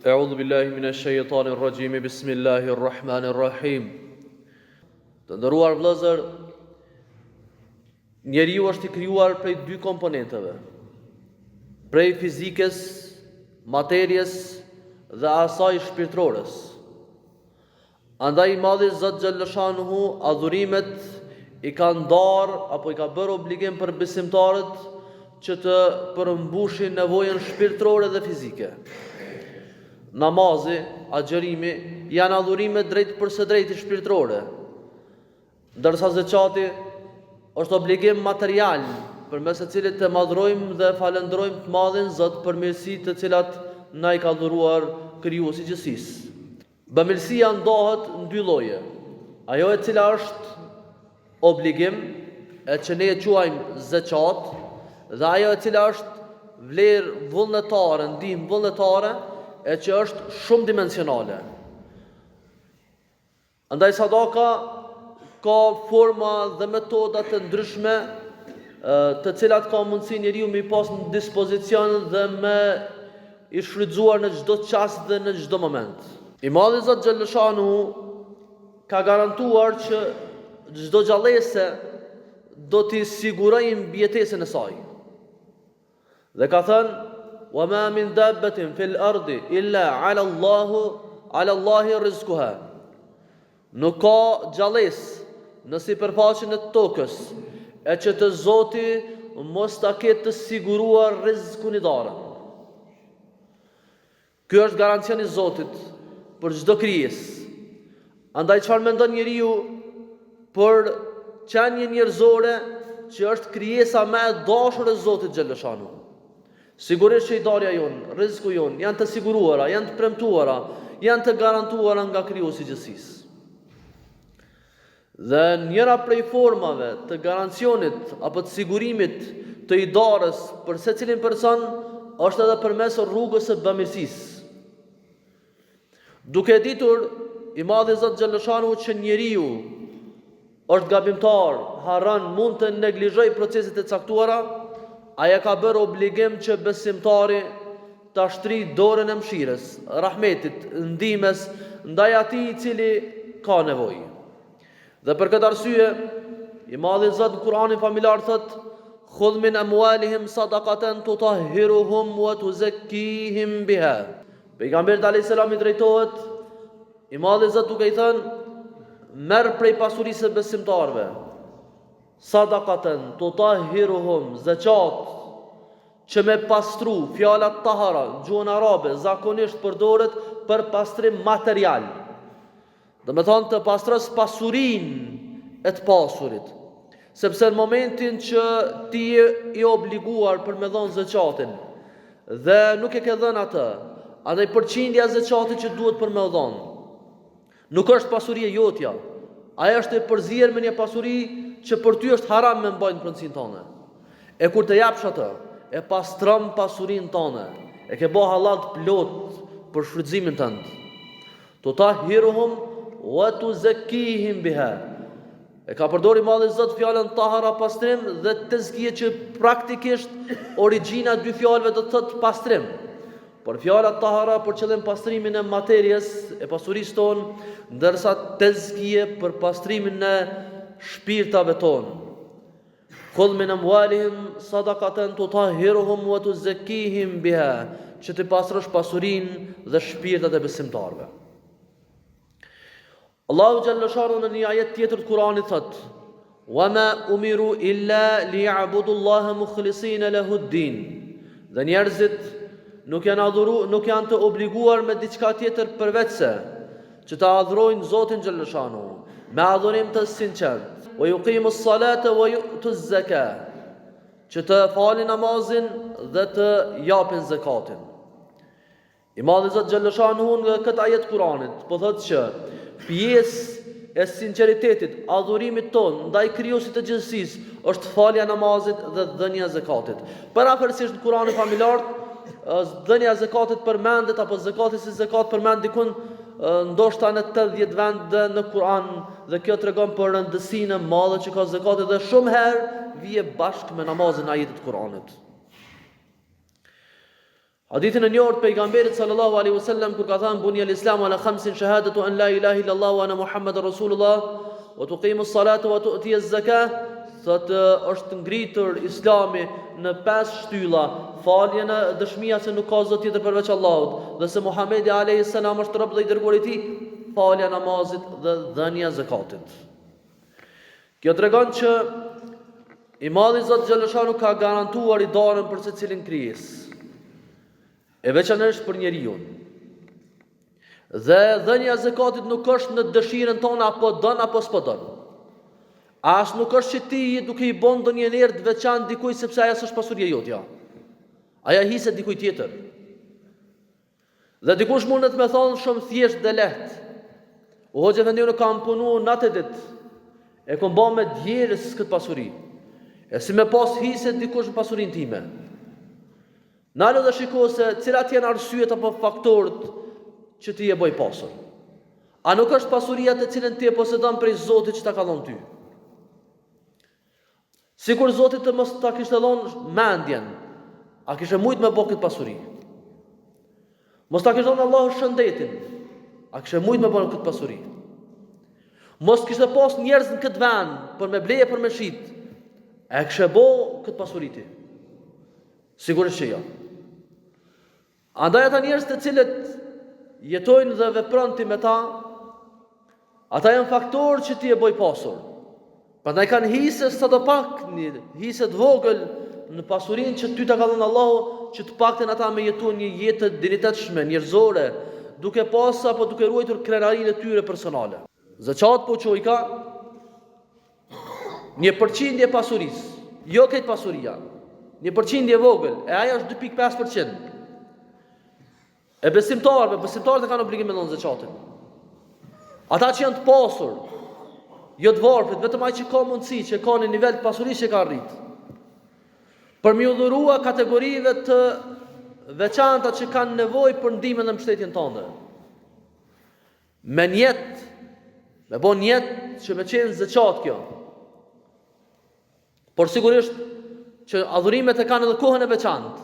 A'udhu billahi minash shaitanir rajim. Bismillahir rahmanir rahim. Të nderuar vëllezër, njeriu është I krijuar prej dy komponenteve, prej fizikës, materjes dhe asaj shpirtërores. Andaj I Madhi Zot xhallashanuhu adhurimet I ka ndarë apo I ka bërë obligim për besimtarët që të përmbushin nevojën shpirtërore dhe fizike. Namazi, agjerimi janë adhurime drejt për së drejti shpirtërore, ndërsa zeqati është obligim material përmes të cilit të madhrojmë dhe falenderojmë të Madhin Zot për mirësitë të cilat na I ka dhuruar krijuesi I gjithësisë. Bamirësia ndahet në dy lloje. Ajo e cila është obligim, e që ne e quajmë zeqat, dhe ajo e cila është vlerë vullnetare, ndihmë vullnetare, e që është shumë dimensionale. Andaj sadaka ka forma dhe metoda të ndryshme, të cilat ka mundësi njeriu me I pas në dispozicion dhe me I shfrytzuar në çdo çast dhe në çdo moment. I Madhi Zot xhallashanuhu ka garantuar që çdo gjallëse do t'i sigurojmë mbijetesën e saj. Dhe ka thënë: وَمَا مِنْ دَابَّةٍ فِي الْأَرْضِ إِلَّا عَلَى اللَّهِ رِزْقُهَا. Nuk ka gjallës në sipërfaqen e tokës e që të Zoti mos ta ketë të siguruar rrezikun I darën. Ky është garancioni I Zotit për çdo krijesë. Andaj çfarë mendon njeriu për qenie njerëzore që është krijesa më e dashur e Zotit xhallashanuhu? Sigurisht që I darja jonë, rreziku jonë janë të siguruara, janë të premtuara, janë të garantuara nga krijuesi I gjithësisë. Dhe njëra prej formave të garancionit apo të sigurimit të I darës për secilin person është edhe përmes rrugës së bamirësisë. Duke ditur I Madhi Zot xhallashanuhu që njeriu është gabimtar, harron, mund të neglizhojë proceset e caktuara, aja ka bërë obligim që besimtari ta shtri dorën e mëshirës, rahmetit, ndihmës ndaj atij I cili ka nevojë. Dhe për këtë arsye, I Madhi Zot në Kur'anin familjar thot: "Khudh min amwalihim sadaqatan tutahhiruhum wa tuzakkihim biha." Pejgamberi alayhis salam I drejtohet I Madhi Zot duke I thënë: "Merr prej pasurisë së besimtarëve sadaqatan tutahhiruhum, zakat, që me pastru, fjalat tahara në gjuhën arabe zakonisht përdoret për pastrim material. Dhe me thonë të pastros pasurin e të pasurit. Sepse në momentin që ti I obliguar për me dhonë zakatin dhe nuk e ke dhënë atë, andaj përqindja e zakatit që duhet për me dhonë, nuk është pasurie jotja. Aja është e përzier me një pasuri që për ty është haram me mbajnë pronësinë tënde. E kur të japsh atë, e pastron pasurinë tënde, e ke bë halal plot për shfrytëzimin tënd. Tutahhiruhum wa tuzakkihim biha. E ka përdorur I Madhi Zot fjalën tahara, pastrim, dhe tezkije që praktikisht origjina e dy fjalëve do të thotë pastrim. Por fjala tahara për qëllim pastrimin e materjes, e pasurisë tonë, ndërsa tezkije për pastrimin e shpirtave tonë. Khudh min amwalihim sadaqatan tutahhiruhum wa tuzakkihim biha, që të pastrosh pasurinë dhe shpirtat e besimtarëve. Allahu xhallashanuhu në një ajet tjetër të Kuranit thot: "Wama umiru illa liya'budu Allaha mukhlisina lahu ad-din." Dhe njerëzit nuk janë të obliguar me diçka tjetër përveç se që të adhurojnë Zotin xhallashanuhu me adhurim të sinqert. Wa yuqimu s-salata wa yu'tu z-zakata, që të falin namazin dhe të japin zakatin. I Madhi Zot xhallashanuhu në këtë ajet Kuranit po thotë që pjesë e sinqeritetit, adhurimit ton ndaj krijuesit të gjithësisë është falja namazit dhe dhënia e zakatit. Paraferësisht në Kuranin familjar dhënia e zakatit përmendet, apo zakati si zakat përmend dikun ndoshta në 80 vende në Kur'an, dhe kjo tregon për rëndësinë e madhe që ka zakati dhe shumë herë vije bashkë me namazin në ajetet e Kur'anit. Hadithin e njohur të pejgamberit sallallahu alaihi wasallam kur ka thënë bunya al-islamu ala khamsin shahadatu an la ilaha illa Allah wa anna Muhammadar Rasulullah wa tuqimu as-salata wa tu'ti az-zakah, thotë është ngritur Islami në 5 shtylla: faljen, dëshmia se nuk ka zot tjetër përveç Allahut dhe se Muhamedi alayhi salam është rob dhe i dërguar i tij, falja namazit dhe dhënia zakatit. Kjo tregon që i Madhi Zot Xhaleshanu ka garantuar i darën për secilin krijesë, e veçanërisht për njeriu. Dhe dhënia e zakatit nuk është në dëshirën tonë apo don apo s'po don. As nuk është që ti duke i bën ndonjë herë të veçantë dikujt sepse ajo është pasuria jote, ja. Aja hiset dikujt tjetër. Dhe dikush mundet me thonë shumë thjesht dhe lehtë: "O hoxha vendin kam punu natë ditë, e kam bën me djerës këtë pasuri. E si me pas hiset dikush në pasurinë time." Nalo dhe shiko se cilat janë arsyet apo faktorët që ti e bëj pasur. A nuk është pasuria të cilën ti e posedon prej Zotit që ta ka dhënë ty? Sikur Zoti të mos ta kishte dhënë mendjen, a kishe mujt me bë këtë pasuri? Mos ta kishte dhënë Allahu shëndetin, a kishe mujt me bë këtë pasuri? Mos kishte pas njerëz në këtë vend për me bleje për me shit, a kishe bë këtë pasuri ti? Sigurisht që jo. Andaj ata njerëz të cilët jetojnë dhe veprojnë ti me ta, ata janë faktorë që ti e bëj pasur. Prandaj kanë hise sa do pak, hise të vogël në pasurinë që ty ta ka dhënë Allahu, që të paktën ata me jetu një jetë të dinjitetshme, njerëzore, duke pas apo duke ruajtur krenarinë e tyre personale. Zakat po çoj ka 1% e pasurisë, jo këtë pasuria. 1% e vogël, e ajo është 2.5%. E besimtarët e kanë obligim me dhënë zakatin. Ata që janë të pasur, jo të varfrit, vetëm ai që ka mundësi, që ka në nivel të pasurisë që ka arrit, për mi udhërua kategorive të veçanta që kanë nevojë për ndihmën dhe mbështetjen tënde. Me njetë, me bon njetë që me qenë zakat kjo. Por sigurisht që adhurimet e kanë edhe kohën e veçantë.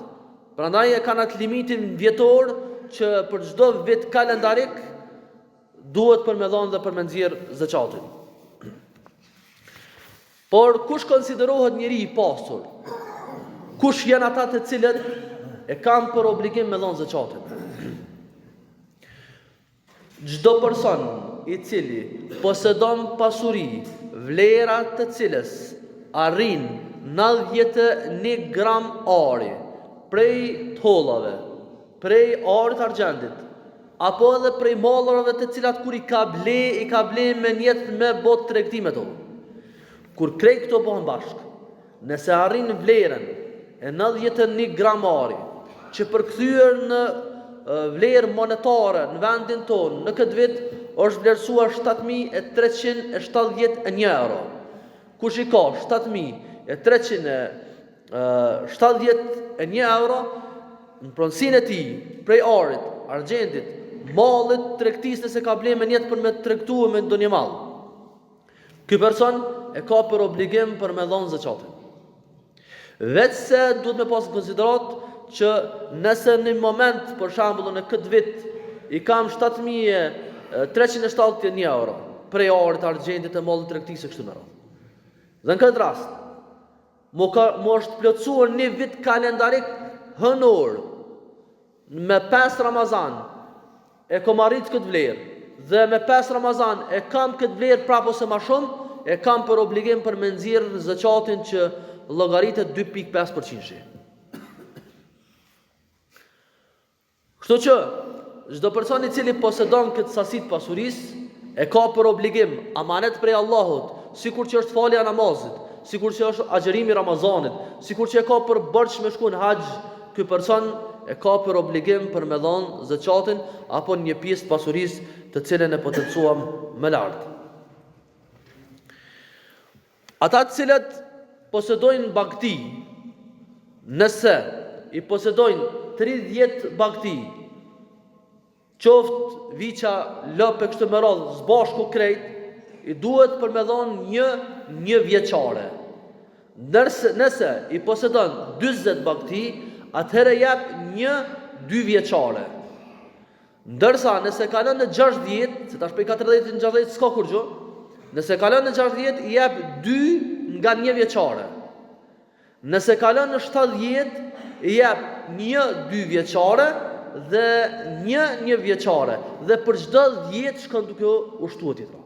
Prandaj e kanë atë limitin vjetor që për çdo vit kalendarik duhet për me dhënë dhe për me nxjerr zakatin. Por kush konsiderohet njeri i pasur? Kush janë ata të cilët e kanë për obligim me dhënë zakatin? Çdo person i cili posedon pasuri, vlerat të cilës arrin 91 gram ari prej tollave, prej arit argjendit, apo edhe prej mallrave të cilat kur i ka ble me njetë me bot tregtime to. Kur krejt këto bëhen bashk, nëse arrin vlerën e 91 gram ari, që përkthyer në vlerë monetare në vendin tonë, në këtë vit është vlerësuar 7.371 euro. Kush i ka 7.371 euro në pronësinë e tij, prej arit, argjendit, mallit, tregtisë nëse ka blerë me njetë për me tregtuar me ndonjë mall, ky person e ka për obligim për me dhënë zakatin. Vetë se duhet me pas konsiderat që nëse në moment, për shembull në këtë vit, i kam 7.371 euro prej arit, argjendit e mallit tregtisë kështu me radhë. Dhe në këtë rast, mo është plotësuar një vit kalendarik hënor me 5 Ramazan e kom arrit këtë vlerë, dhe me 5 Ramazan e kam këtë vlerë prapë ose ma shumë, e kam për obligim për me nxjerr zakatin që llogaritet 2.5%. Kështu që çdo person i cili posedon këtë sasi të pasurisë e ka për obligim amanet prej Allahut, sikur që është falja namazit, sikur që është agjerimi Ramazanit, sikur që e ka për bërç me shku në haxh, ky person e ka për obligim për me dhënë zakatin apo një pjesë të pasurisë të cilën e potencuam më lart. Ata të cilët posedojnë bagti, nëse i posedojnë 30 bagti, qoftë viça, lopë kështu me radhë, zbashku krejt, i duhet për me dhënë një vjeçare. Nëse i posedon 40 bagti, atëherë jep një 2 vjeçare. Ndërsa nëse kalon në 60, se tash prej 40 në 60 s'ka kur gjë. Nëse kalon në 60 i jep 2 nga 1 vjeçare. Nëse kalon në 70 i jep 1 2 vjeçare dhe 1 1 vjeçare. Dhe për çdo 10 shkon duke u ushtuar tjetra.